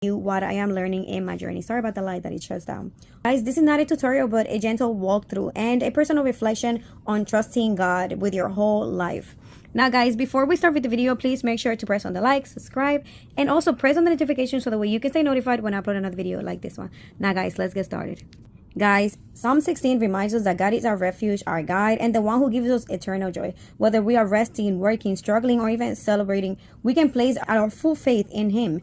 you what I am learning in my journey. Sorry about the light that it shuts down. Guys, this is not a tutorial, but a gentle walkthrough and a personal reflection on trusting God with your whole life. Now, guys, before we start with the video, please make sure to press on the like, subscribe, and also press on the notification so that way you can stay notified when I upload another video like this one. Now, guys, let's get started. Guys, Psalm 16 reminds us that God is our refuge, our guide, and the one who gives us eternal joy. Whether we are resting, working, struggling, or even celebrating, we can place our full faith in Him.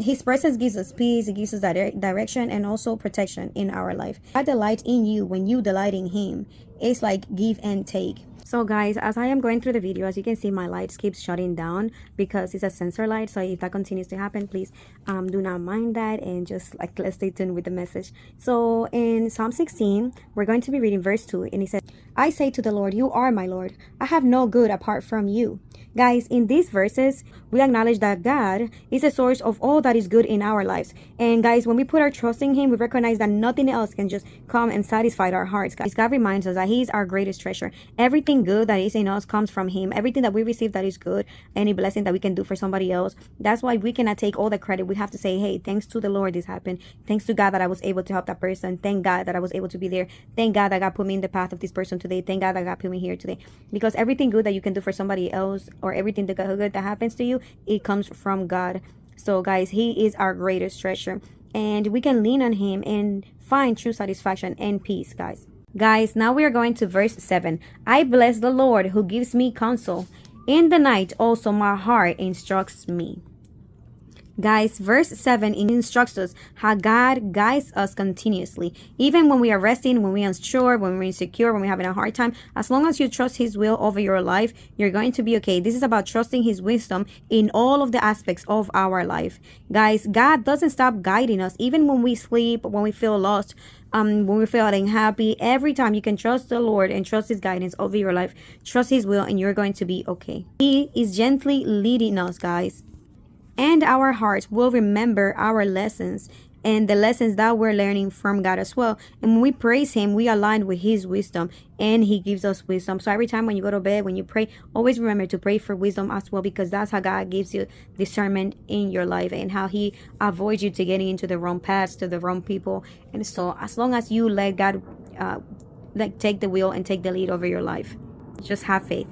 His presence gives us peace, it gives us direction, and also protection in our life. God delights in you when you delight in Him. It's like give and take. So guys, as I am going through the video, as you can see, my lights keep shutting down because it's a sensor light. So if that continues to happen, please do not mind that, and just like let's stay tuned with the message. So in Psalm 16, we're going to be reading verse 2, and it says, I say to the Lord, you are my Lord. I have no good apart from you. Guys, in these verses, we acknowledge that God is the source of all that is good in our lives. And guys, when we put our trust in Him, we recognize that nothing else can just come and satisfy our hearts. Guys, God reminds us that He is our greatest treasure. Everything good that is in us comes from Him. Everything that we receive that is good, any blessing that we can do for somebody else, that's why we cannot take all the credit. We have to say, hey, thanks to the Lord this happened. Thanks to God that I was able to help that person. Thank God that I was able to be there. Thank God that God put me in the path of this person today. Thank God that God put me here today. Because everything good that you can do for somebody else, or everything that good that happens to you, it comes from God. So guys, He is our greatest treasure, and we can lean on Him and find true satisfaction and peace. Guys, now we are going to verse 7. I bless the Lord who gives me counsel. In the night also my heart instructs me. Guys, verse 7 instructs us how God guides us continuously. Even when we are resting, when we are unsure, when we're insecure, when we're having a hard time, as long as you trust His will over your life, you're going to be okay. This is about trusting His wisdom in all of the aspects of our life. Guys, God doesn't stop guiding us, even when we sleep, when we feel lost, when we feel unhappy. Every time you can trust the Lord and trust His guidance over your life, trust His will, and you're going to be okay. He is gently leading us, guys. And our hearts will remember our lessons and the lessons that we're learning from God as well. And when we praise Him, we align with His wisdom, and He gives us wisdom. So every time when you go to bed, when you pray, always remember to pray for wisdom as well, because that's how God gives you discernment in your life, and how He avoids you to getting into the wrong paths, to the wrong people. And so as long as you let God take the wheel and take the lead over your life, just have faith.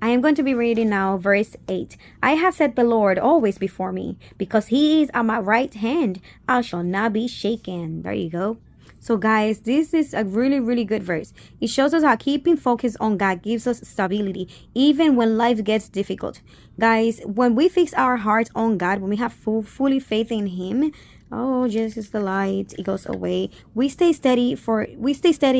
I am going to be reading now verse 8. I have set the Lord always before me. Because He is at my right hand, I shall not be shaken. There you go. So guys, this is a really good verse. It shows us how keeping focus on God gives us stability, even when life gets difficult. Guys, when we fix our hearts on God, when we have fully faith in Him, oh, Jesus, the light, it goes away. We stay steady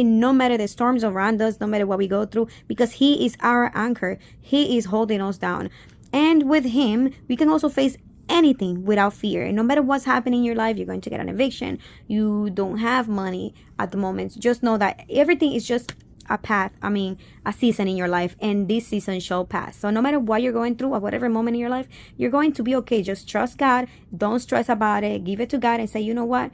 no matter the storms around us, no matter what we go through, because He is our anchor. He is holding us down. And with Him, we can also face anything without fear. And no matter what's happening in your life, you're going to get an eviction, you don't have money at the moment, just know that everything is just a season in your life, and this season shall pass. So no matter what you're going through, at whatever moment in your life, you're going to be okay. Just trust God. Don't stress about it. Give it to God and say, you know what,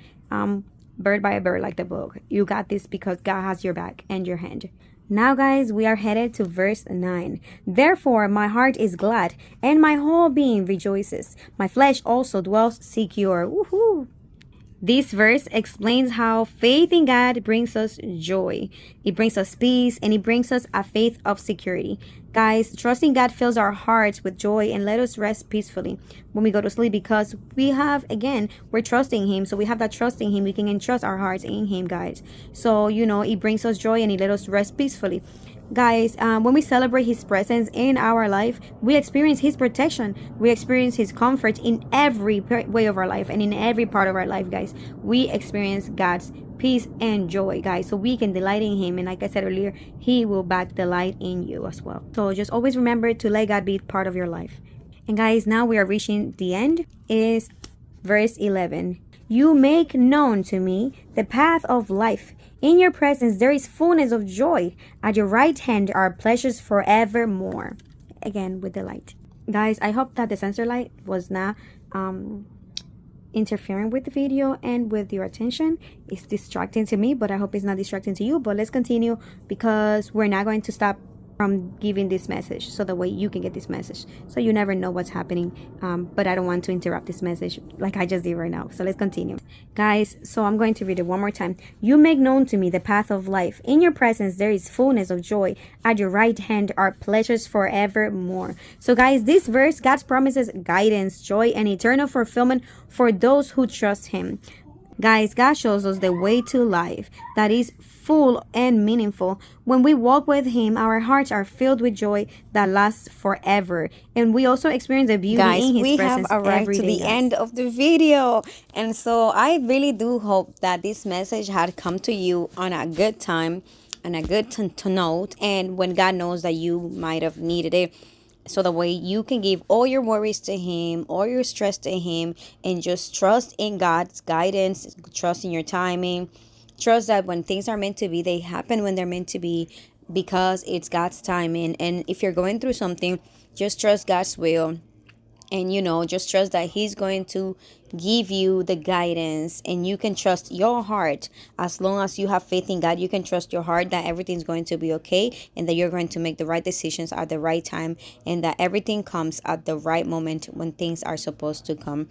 bird by a bird, like the book, you got this, because God has your back and your hand. Now guys, we are headed to verse 9. Therefore my heart is glad, and my whole being rejoices. My flesh also dwells secure. Woohoo! This verse explains how faith in God brings us joy. It brings us peace, and it brings us a faith of security. Guys, trusting God fills our hearts with joy and let us rest peacefully when we go to sleep, because we're trusting Him. So we have that trust in Him. We can entrust our hearts in Him, guys. So, it brings us joy, and it let us rest peacefully. Guys, when we celebrate His presence in our life, we experience His protection. We experience His comfort in every way of our life, and in every part of our life, guys. We experience God's peace and joy, guys. So we can delight in Him. And like I said earlier, He will back delight in you as well. So just always remember to let God be part of your life. And guys, now we are reaching the end. It is verse 11. You make known to me the path of life. In your presence there is fullness of joy. At your right hand are pleasures forevermore. Again, with the light. Guys, I hope that the sensor light was not interfering with the video and with your attention. It's distracting to me, but I hope it's not distracting to you. But let's continue, because we're not going to stop from giving this message, so the way you can get this message. So you never know what's happening, but I don't want to interrupt this message like I just did right now. So let's continue, guys. So I'm going to read it one more time. You make known to me the path of life. In your presence there is fullness of joy. At your right hand are pleasures forevermore. So guys, this verse, God promises guidance, joy, and eternal fulfillment for those who trust him. Guys, God shows us the way to life that is full and meaningful. When we walk with him, our hearts are filled with joy that lasts forever. And we also experience the beauty Guys, in his we presence have arrived every to day, the guys. end of the video, and so I really do hope that this message had come to you on a good time and a good to note, and when God knows that you might have needed it, so the way you can give all your worries to him, all your stress to him, and just trust in God's guidance, trust in your timing, trust that when things are meant to be, they happen when they're meant to be, because it's God's timing. And if you're going through something, just trust God's will, and just trust that he's going to give you the guidance, and you can trust your heart. As long as you have faith in God, you can trust your heart that everything's going to be okay, and that you're going to make the right decisions at the right time, and that everything comes at the right moment when things are supposed to come.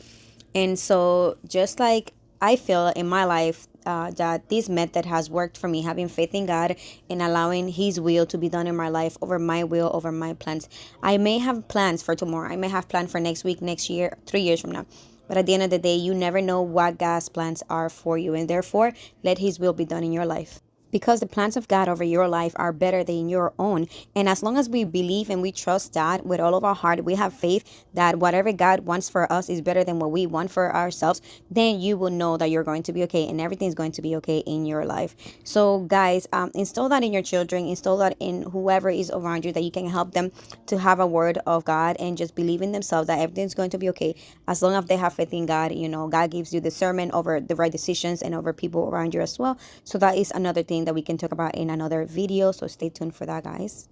And so, just like I feel in my life, that this method has worked for me, having faith in God and allowing his will to be done in my life over my will, over my plans. I may have plans for tomorrow, I may have plans for next week, next year, 3 years from now, but at the end of the day, you never know what God's plans are for you, and therefore let his will be done in your life, because the plans of God over your life are better than your own. And as long as we believe and we trust that with all of our heart, we have faith that whatever God wants for us is better than what we want for ourselves, then you will know that you're going to be okay, and everything's going to be okay in your life. So guys, install that in your children, install that in whoever is around you, that you can help them to have a word of God and just believe in themselves that everything's going to be okay. As long as they have faith in God, God gives you discernment over the right decisions and over people around you as well. So that is another thing that we can talk about in another video, so stay tuned for that, guys.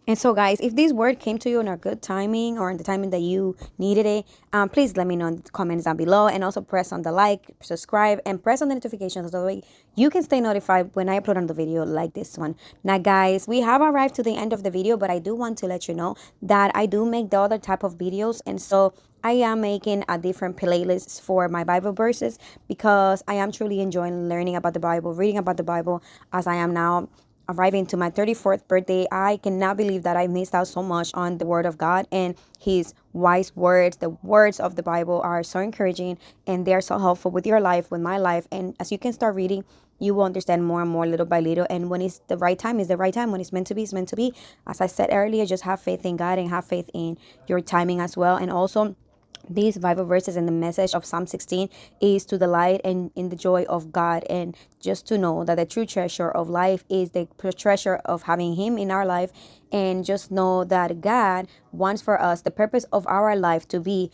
And so guys, if this word came to you in a good timing, or in the timing that you needed it, please let me know in the comments down below, and also press on the like, subscribe, and press on the notifications so that way you can stay notified when I upload another video like this one. Now guys, we have arrived to the end of the video, but I do want to let you know that I do make the other type of videos, and so I am making a different playlist for my Bible verses, because I am truly enjoying learning about the Bible, reading about the Bible, as I am now arriving to my 34th birthday. I cannot believe that I missed out so much on the word of God and his wise words. The words of the Bible are so encouraging, and they're so helpful with your life, with my life. And as you can start reading, you will understand more and more, little by little. And when it's the right time, it's the right time. When it's meant to be, it's meant to be. As I said earlier, just have faith in God and have faith in your timing as well. And also, these Bible verses and the message of Psalm 16 is to delight and in the joy of God, and just to know that the true treasure of life is the treasure of having him in our life. And just know that God wants for us the purpose of our life to be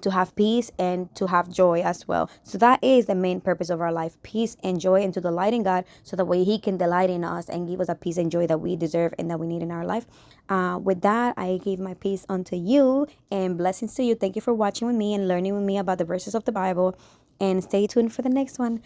to have peace and to have joy as well. So that is the main purpose of our life, peace and joy, and to delight in God, so that way he can delight in us and give us a peace and joy that we deserve and that we need in our life. With that, I give my peace unto you, and blessings to you. Thank you for watching with me and learning with me about the verses of the Bible, and stay tuned for the next one.